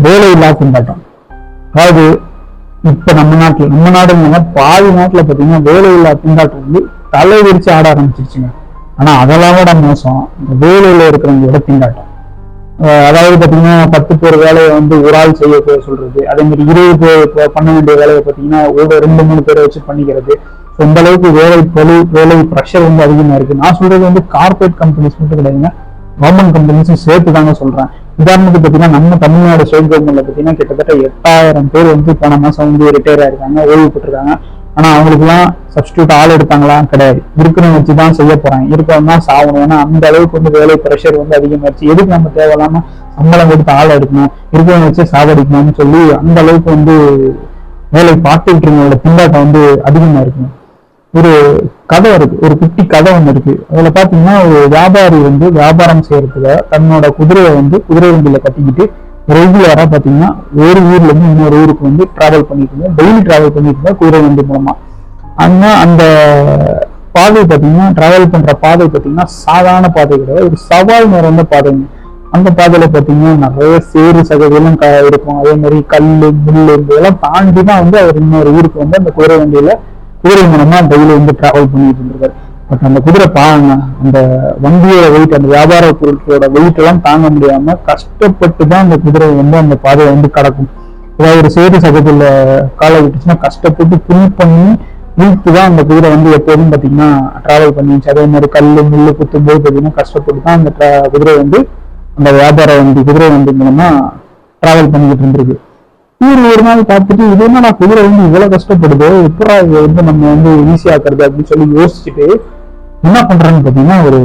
வேலையில்லா திண்டாட்டம். அதாவது இப்ப நம்ம நாடு பாதி நாட்டுல பாத்தீங்கன்னா வேலையில்லா திண்டாட்டம் வந்து தலை விரிச்சு ஆட ஆரம்பிச்சிருச்சுங்க. ஆனா அதெல்லாம் விட மோசம் இந்த வேலையில இருக்கிறவங்களோட திண்டாட்டம். அதாவது பாத்தீங்கன்னா 10 பேர் வேலையை வந்து ஒரு ஆள் செய்ய சொல்றது, அதே மாதிரி 20 பேர் பண்ண வேண்டிய வேலையை பாத்தீங்கன்னா ஒரு 2-3 பேரை வச்சு பண்ணிக்கிறது. இந்த அளவுக்கு வேலை ப்ரெஷர் வந்து அதிகமா இருக்கு. நான் சொல்றது வந்து கார்பரேட் கம்பெனிஸ் மட்டும் கிடையாதுங்க, கவர்மெண்ட் கம்பெனிஸும் சேர்த்து தாங்க சொல்றேன். உதாரணத்துக்கு பாத்தீங்கன்னா நம்ம தமிழ்நாடு ஸ்டேட் கவர்மெண்ட்ல பாத்தீங்கன்னா கிட்டத்தட்ட 8000 பேர் வந்து போன மாசம் வந்து ரிட்டையர் ஆயிருக்காங்க, ஓய்வு பெற்றிருக்காங்க. ஆனா அவங்களுக்கு எல்லாம் சப்ஸ்டியூட் ஆள் எடுத்தாங்களா? கிடையாது. இருக்கிறவங்க வச்சுதான் செய்ய போறாங்க, இருக்கிறவங்க தான் சாகணும். ஏன்னா அந்த அளவுக்கு வந்து வேலை ப்ரெஷர் வந்து அதிகமாயிருச்சு. எதுக்கு நம்ம தேவையில்லாம சம்பளம் கொடுத்து ஆள் எடுக்கணும், இருக்கிறவங்க வச்சு சாவடிக்கணும்னு சொல்லி அந்த அளவுக்கு வந்து வேலை பார்த்துக்கிட்டு இருக்கவங்களோட திண்டாட்டம் வந்து அதிகமா இருக்குங்க. ஒரு கதை இருக்கு, ஒரு குட்டி கதை ஒண்ணு இருக்கு. அதுல பாத்தீங்கன்னா ஒரு வியாபாரி வந்து வியாபாரம் செய்யறதுல தன்னோட குதிரையை வந்து குதிரை வண்டியில கட்டிக்கிட்டு ரெகுலரா பாத்தீங்கன்னா ஒரு ஊர்ல இருந்து இன்னொரு ஊருக்கு வந்து டிராவல் பண்ணிட்டு இருந்தேன், டெய்லி டிராவல் பண்ணிட்டு இருந்தேன் குதிரை வண்டி மூலமா. ஆனா அந்த பாதை பாத்தீங்கன்னா டிராவல் பண்ற பாதை பாத்தீங்கன்னா சாதாரண பாதை கிடையாது, ஒரு சவால் நிறைந்த பாதைங்க. அந்த பாதையில பாத்தீங்கன்னா நிறைய சேறு சகதியெல்லாம் இருக்கும், அதே மாதிரி கல்லு முள்ளு இதெல்லாம் தாண்டி தான் வந்து அவர் இன்னொரு ஊருக்கு வந்து அந்த குதிரை மூலமா டெய்லி வந்து டிராவல் பண்ணிட்டு இருந்திருக்காரு. பட் அந்த குதிரை பாருங்க, அந்த வண்டியோட வெயிட், அந்த வியாபார பொருட்களோட வெயிட் எல்லாம் தாங்க முடியாம கஷ்டப்பட்டு தான் அந்த குதிரை வந்து அந்த பாதையை வந்து கடக்கும். ஏதாவது ஒரு சேது சகத்துல காலை விட்டுச்சுன்னா கஷ்டப்பட்டு புல் பண்ணி இழுத்து தான் அந்த குதிரை வந்து எப்போதும் பாத்தீங்கன்னா டிராவல் பண்ணிச்சு. அதே மாதிரி கல்லு முள்ளு குத்தும் போது பாத்தீங்கன்னா கஷ்டப்பட்டு தான் அந்த குதிரை வந்து அந்த வியாபார வண்டி குதிரை வண்டி மூலமா டிராவல் பண்ணிக்கிட்டு இருந்திருக்கு. இவர் ஒரு நாள் பார்த்துட்டு இது என்ன குதிரை வந்து இவ்வளவு கஷ்டப்படுது, எப்படா இதை வந்து நம்ம வந்து ஈஸியாக்குறது அப்படின்னு சொல்லி யோசிச்சுட்டு என்ன பண்றான்னு பாத்தீங்கன்னா ஒரு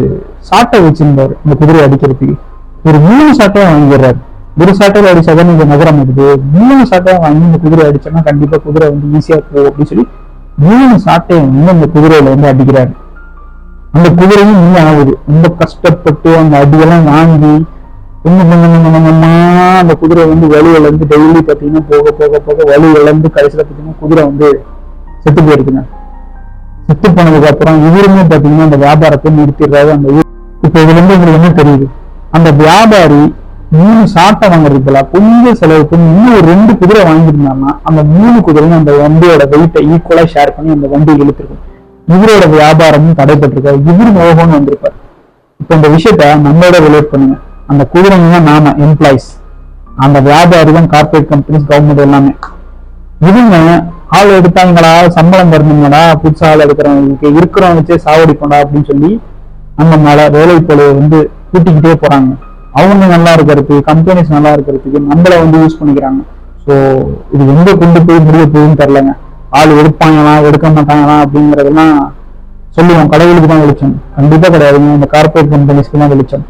சாட்டை வச்சிருந்தாரு இந்த குதிரையை அடிக்கிறதுக்கு. ஒரு 3 சாட்டையா வாங்கிடுறாரு. ஒரு சாட்டையில அடிச்சாதான் இந்த நகரம் இருக்குது, 3 சாட்டையா வாங்கி இந்த குதிரை அடிச்சோம்னா கண்டிப்பா குதிரை வந்து ஈஸியா போகும் அப்படின்னு சொல்லி 3 சாட்டையை வந்து அந்த குதிரையில வந்து அடிக்கிறாரு. அந்த குதிரையும் இன்னும் ஆகுது. ரொம்ப கஷ்டப்பட்டு அந்த அடியெல்லாம் வாங்கி அந்த குதிரை வந்து வலி இழந்து டெய்லி பாத்தீங்கன்னா போக போக போக வலி இழந்து கடைசியில பாத்தீங்கன்னா குதிரை வந்து செத்து போயிருக்குங்க. செத்து போனதுக்கு அப்புறம் இவருமே பாத்தீங்கன்னா அந்த வியாபாரத்தை நிறுத்திடுறாரு. அந்த இப்ப இதுல இருந்து உங்களுக்கு என்ன தெரியுது, அந்த வியாபாரி 3 சாட்டை வாங்குறதுல கொஞ்சம் செலவுக்கு இன்னும் ஒரு 2 குதிரை வாங்கியிருந்தாங்கன்னா அந்த 3 குதிரையும் அந்த வண்டியோட வெயிட்டை ஈக்குவலா ஷேர் பண்ணி அந்த வண்டியை இழுத்துருக்கும். இவரோட வியாபாரமும் தடைப்பட்டிருக்காரு, இவரு மோகம்னு வந்திருப்பாரு. இப்ப இந்த விஷயத்த நம்மளோட ரிலேட் பண்ணுங்க. அந்த குதிரைங்க நாம எம்ப்ளாயிஸ், அந்த வியாபாரி தான் கார்பரேட் கம்பெனிஸ், கவர்மெண்ட் எல்லாமே. இவங்க ஆள் எடுத்தாங்களா, சம்பளம் தரணுங்களா, புதுசா ஆள் எடுக்கிறவங்களுக்கு இருக்கிறவங்க வச்சே சாவடிப்போண்டா அப்படின்னு சொல்லி நம்ம மேல வேலை பொழுது வந்து கூட்டிக்கிட்டே போறாங்க. அவங்க நல்லா இருக்கிறதுக்கு, கம்பெனிஸ் நல்லா இருக்கிறதுக்கு நம்மள வந்து யூஸ் பண்ணிக்கிறாங்க. ஸோ இது எங்க கொண்டு போய் முடிய போகுதுன்னு தெரியலங்க. ஆள் எடுப்பாங்களா எடுக்க மாட்டாங்களா அப்படிங்கறதெல்லாம் சொல்லுவோம், கடவுளுக்கு தான் வெளிச்சம். கண்டிப்பா கிடையாதுங்க, இந்த கார்பரேட் கம்பெனிஸ்க்கு தான் வெளிச்சம்.